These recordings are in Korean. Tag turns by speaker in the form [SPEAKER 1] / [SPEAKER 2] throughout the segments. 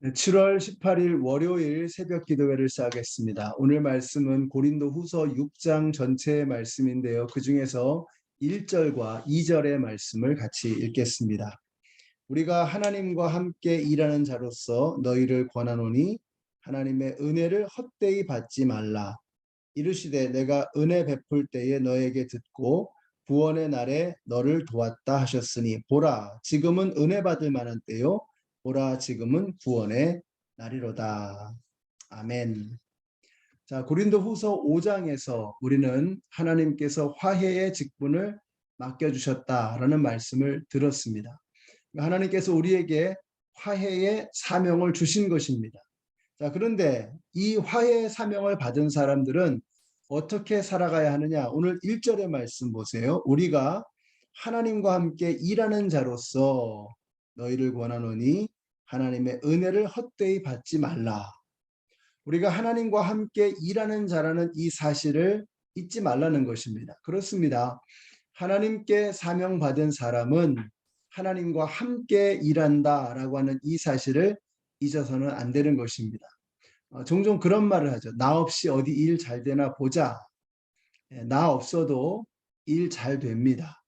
[SPEAKER 1] 7월 18일 월요일 새벽 기도회를 시작하겠습니다. 오늘 말씀은 고린도후서 6장 전체의 말씀인데요. 그 중에서 1절과 2절의 말씀을 같이 읽겠습니다. 우리가 하나님과 함께 일하는 자로서 너희를 권하노니 하나님의 은혜를 헛되이 받지 말라. 이르시되 내가 은혜 베풀 때에 너에게 듣고 구원의 날에 너를 도왔다 하셨으니 보라 지금은 은혜 받을 만한 때요 보라 지금은 구원의 날이로다. 아멘. 자, 고린도후서 5장에서 우리는 하나님께서 화해의 직분을 맡겨주셨다라는 말씀을 들었습니다. 하나님께서 우리에게 화해의 사명을 주신 것입니다. 자, 그런데 이 화해의 사명을 받은 사람들은 어떻게 살아가야 하느냐? 오늘 1절의 말씀 보세요. 우리가 하나님과 함께 일하는 자로서 너희를 권하노니 하나님의 은혜를 헛되이 받지 말라. 우리가 하나님과 함께 일하는 자라는 이 사실을 잊지 말라는 것입니다. 그렇습니다. 하나님께 사명받은 사람은 하나님과 함께 일한다라고 하는 이 사실을 잊어서는 안 되는 것입니다. 종종 그런 말을 하죠. 나 없이 어디 일 잘 되나 보자. 나 없어도 일 잘 됩니다.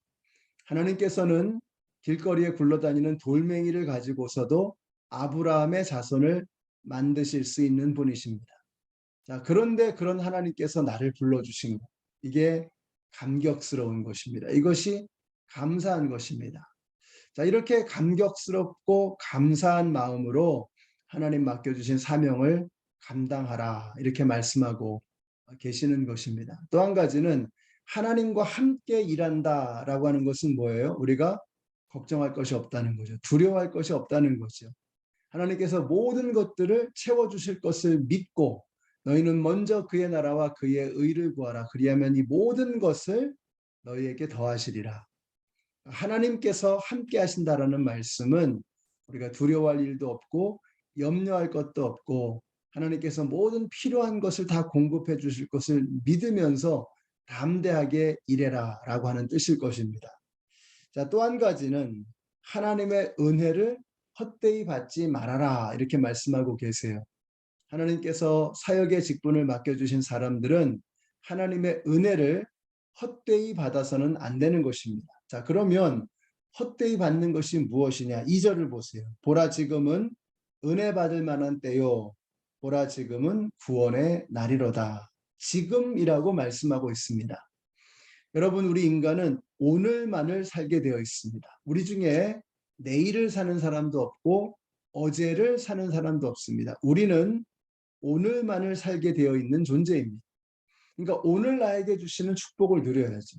[SPEAKER 1] 하나님께서는 길거리에 굴러다니는 돌멩이를 가지고서도 아브라함의 자손을 만드실 수 있는 분이십니다. 자, 그런데 그런 하나님께서 나를 불러주신 것, 이게 감격스러운 것입니다. 이것이 감사한 것입니다. 자, 이렇게 감격스럽고 감사한 마음으로 하나님 맡겨주신 사명을 감당하라 이렇게 말씀하고 계시는 것입니다. 또 한 가지는 하나님과 함께 일한다라고 하는 것은 뭐예요? 우리가 걱정할 것이 없다는 거죠. 두려워할 것이 없다는 거죠. 하나님께서 모든 것들을 채워주실 것을 믿고 너희는 먼저 그의 나라와 그의 의를 구하라. 그리하면 이 모든 것을 너희에게 더하시리라. 하나님께서 함께 하신다라는 말씀은 우리가 두려워할 일도 없고 염려할 것도 없고 하나님께서 모든 필요한 것을 다 공급해 주실 것을 믿으면서 담대하게 일해라 라고 하는 뜻일 것입니다. 자, 또 한 가지는 하나님의 은혜를 헛되이 받지 말아라 이렇게 말씀하고 계세요. 하나님께서 사역의 직분을 맡겨주신 사람들은 하나님의 은혜를 헛되이 받아서는 안 되는 것입니다. 자, 그러면 헛되이 받는 것이 무엇이냐? 2절을 보세요. 보라 지금은 은혜 받을 만한 때요. 보라 지금은 구원의 날이로다. 지금이라고 말씀하고 있습니다. 여러분, 우리 인간은 오늘만을 살게 되어 있습니다. 우리 중에 내일을 사는 사람도 없고 어제를 사는 사람도 없습니다. 우리는 오늘만을 살게 되어 있는 존재입니다. 그러니까 오늘 나에게 주시는 축복을 누려야죠.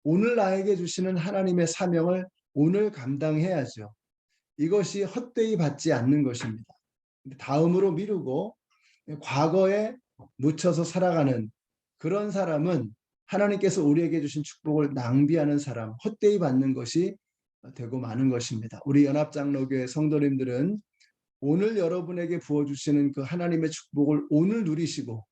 [SPEAKER 1] 오늘 나에게 주시는 하나님의 사명을 오늘 감당해야죠. 이것이 헛되이 받지 않는 것입니다. 다음으로 미루고 과거에 묻혀서 살아가는 그런 사람은 하나님께서 우리에게 주신 축복을 낭비하는 사람, 헛되이 받는 것이 되고 마는 것입니다. 우리 연합장로교회 성도님들은 오늘 여러분에게 부어주시는 그 하나님의 축복을 오늘 누리시고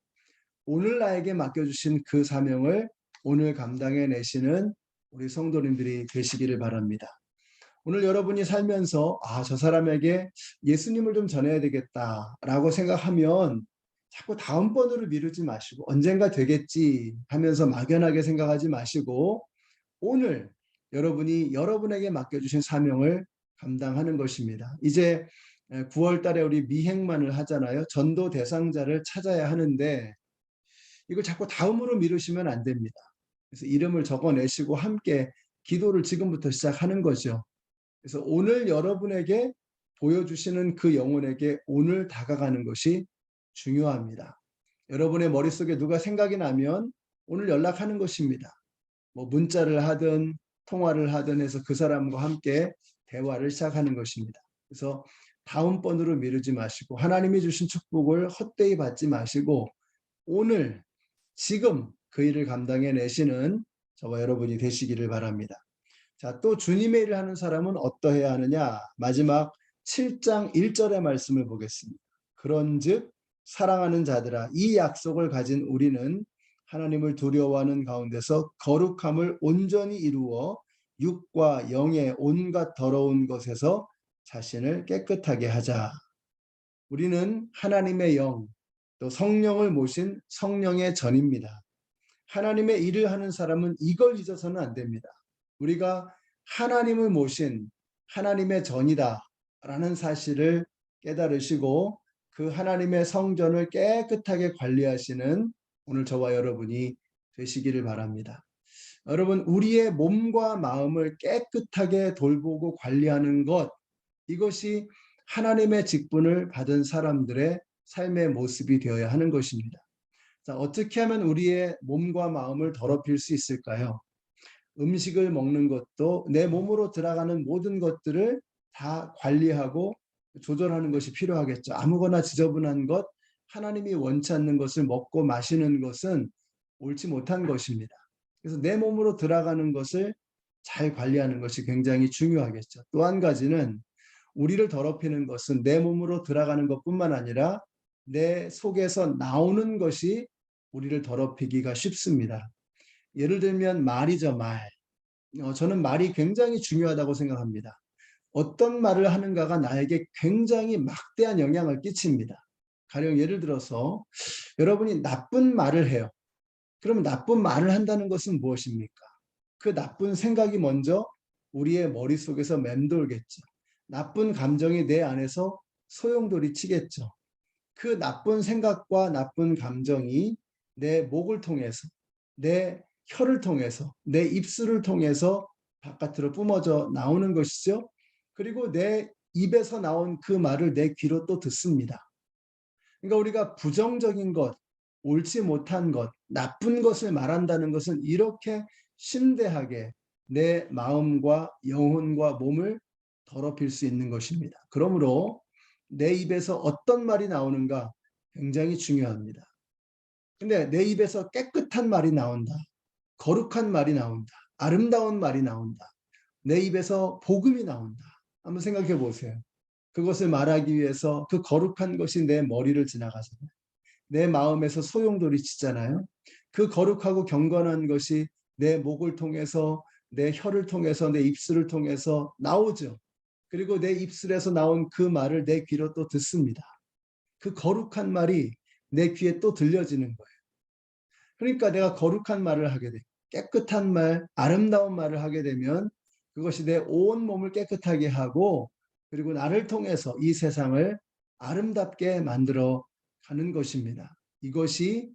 [SPEAKER 1] 오늘 나에게 맡겨주신 그 사명을 오늘 감당해내시는 우리 성도님들이 되시기를 바랍니다. 오늘 여러분이 살면서 저 사람에게 예수님을 좀 전해야 되겠다라고 생각하면 자꾸 다음번으로 미루지 마시고 언젠가 되겠지 하면서 막연하게 생각하지 마시고 오늘 여러분이 여러분에게 맡겨주신 사명을 감당하는 것입니다. 이제 9월 달에 우리 미행만을 하잖아요. 전도 대상자를 찾아야 하는데 이걸 자꾸 다음으로 미루시면 안 됩니다. 그래서 이름을 적어내시고 함께 기도를 지금부터 시작하는 거죠. 그래서 오늘 여러분에게 보여주시는 그 영혼에게 오늘 다가가는 것이 중요합니다. 여러분의 머릿속에 누가 생각이 나면 오늘 연락하는 것입니다. 뭐 문자를 하든 통화를 하든 해서 그 사람과 함께 대화를 시작하는 것입니다. 그래서 다음번으로 미루지 마시고 하나님이 주신 축복을 헛되이 받지 마시고 오늘 지금 그 일을 감당해 내시는 저와 여러분이 되시기를 바랍니다. 자, 또 주님의 일을 하는 사람은 어떠해야 하느냐? 마지막 7장 1절의 말씀을 보겠습니다. 그런즉 사랑하는 자들아 이 약속을 가진 우리는 하나님을 두려워하는 가운데서 거룩함을 온전히 이루어 육과 영의 온갖 더러운 것에서 자신을 깨끗하게 하자. 우리는 하나님의 영, 또 성령을 모신 성령의 전입니다. 하나님의 일을 하는 사람은 이걸 잊어서는 안 됩니다. 우리가 하나님을 모신 하나님의 전이다라는 사실을 깨달으시고 그 하나님의 성전을 깨끗하게 관리하시는 오늘 저와 여러분이 되시기를 바랍니다. 여러분, 우리의 몸과 마음을 깨끗하게 돌보고 관리하는 것, 이것이 하나님의 직분을 받은 사람들의 삶의 모습이 되어야 하는 것입니다. 자, 어떻게 하면 우리의 몸과 마음을 더럽힐 수 있을까요? 음식을 먹는 것도 내 몸으로 들어가는 모든 것들을 다 관리하고 조절하는 것이 필요하겠죠. 아무거나 지저분한 것, 하나님이 원치 않는 것을 먹고 마시는 것은 옳지 못한 것입니다. 그래서 내 몸으로 들어가는 것을 잘 관리하는 것이 굉장히 중요하겠죠. 또 한 가지는 우리를 더럽히는 것은 내 몸으로 들어가는 것뿐만 아니라 내 속에서 나오는 것이 우리를 더럽히기가 쉽습니다. 예를 들면 말이죠, 말. 저는 말이 굉장히 중요하다고 생각합니다. 어떤 말을 하는가가 나에게 굉장히 막대한 영향을 끼칩니다. 가령 예를 들어서 여러분이 나쁜 말을 해요. 그러면 나쁜 말을 한다는 것은 무엇입니까? 그 나쁜 생각이 먼저 우리의 머릿속에서 맴돌겠죠. 나쁜 감정이 내 안에서 소용돌이 치겠죠. 그 나쁜 생각과 나쁜 감정이 내 목을 통해서, 내 혀를 통해서, 내 입술을 통해서 바깥으로 뿜어져 나오는 것이죠. 그리고 내 입에서 나온 그 말을 내 귀로 또 듣습니다. 그러니까 우리가 부정적인 것, 옳지 못한 것, 나쁜 것을 말한다는 것은 이렇게 심대하게 내 마음과 영혼과 몸을 더럽힐 수 있는 것입니다. 그러므로 내 입에서 어떤 말이 나오는가 굉장히 중요합니다. 근데 내 입에서 깨끗한 말이 나온다. 거룩한 말이 나온다. 아름다운 말이 나온다. 내 입에서 복음이 나온다. 한번 생각해 보세요. 그것을 말하기 위해서 그 거룩한 것이 내 머리를 지나가잖아요. 내 마음에서 소용돌이 치잖아요. 그 거룩하고 경건한 것이 내 목을 통해서, 내 혀를 통해서, 내 입술을 통해서 나오죠. 그리고 내 입술에서 나온 그 말을 내 귀로 또 듣습니다. 그 거룩한 말이 내 귀에 또 들려지는 거예요. 그러니까 내가 거룩한 말을 하게 돼. 깨끗한 말, 아름다운 말을 하게 되면 그것이 내 온 몸을 깨끗하게 하고 그리고 나를 통해서 이 세상을 아름답게 만들어 가는 것입니다. 이것이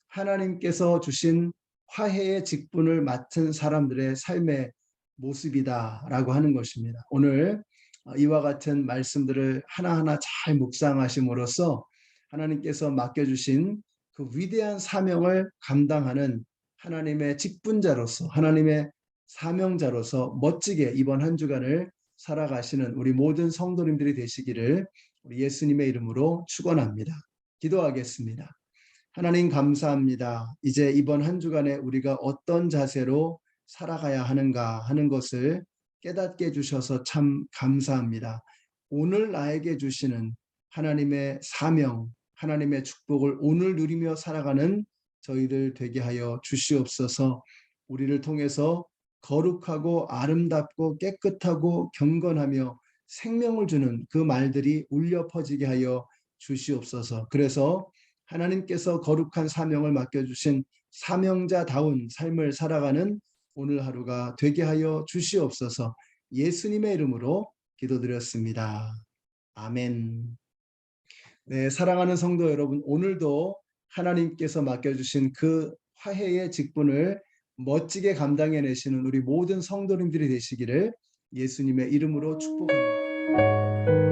[SPEAKER 1] 하나님께서 주신 화해의 직분을 맡은 사람들의 삶의 모습이다라고 하는 것입니다. 오늘 이와 같은 말씀들을 하나하나 잘 묵상하심으로써 하나님께서 맡겨주신 그 위대한 사명을 감당하는 하나님의 직분자로서 하나님의 사명자로서 멋지게 이번 한 주간을 살아가시는 우리 모든 성도님들이 되시기를 우리 예수님의 이름으로 축원합니다. 기도하겠습니다. 하나님 감사합니다. 이제 이번 한 주간에 우리가 어떤 자세로 살아가야 하는가 하는 것을 깨닫게 해주셔서 참 감사합니다. 오늘 나에게 주시는 하나님의 사명, 하나님의 축복을 오늘 누리며 살아가는 저희들 되게 하여 주시옵소서. 우리를 통해서 거룩하고 아름답고 깨끗하고 경건하며 생명을 주는 그 말들이 울려 퍼지게 하여 주시옵소서. 그래서 하나님께서 거룩한 사명을 맡겨주신 사명자다운 삶을 살아가는 오늘 하루가 되게 하여 주시옵소서. 예수님의 이름으로 기도드렸습니다. 아멘. 네, 사랑하는 성도 여러분, 오늘도 하나님께서 맡겨주신 그 화해의 직분을 멋지게 감당해내시는 우리 모든 성도님들이 되시기를 예수님의 이름으로 축복합니다.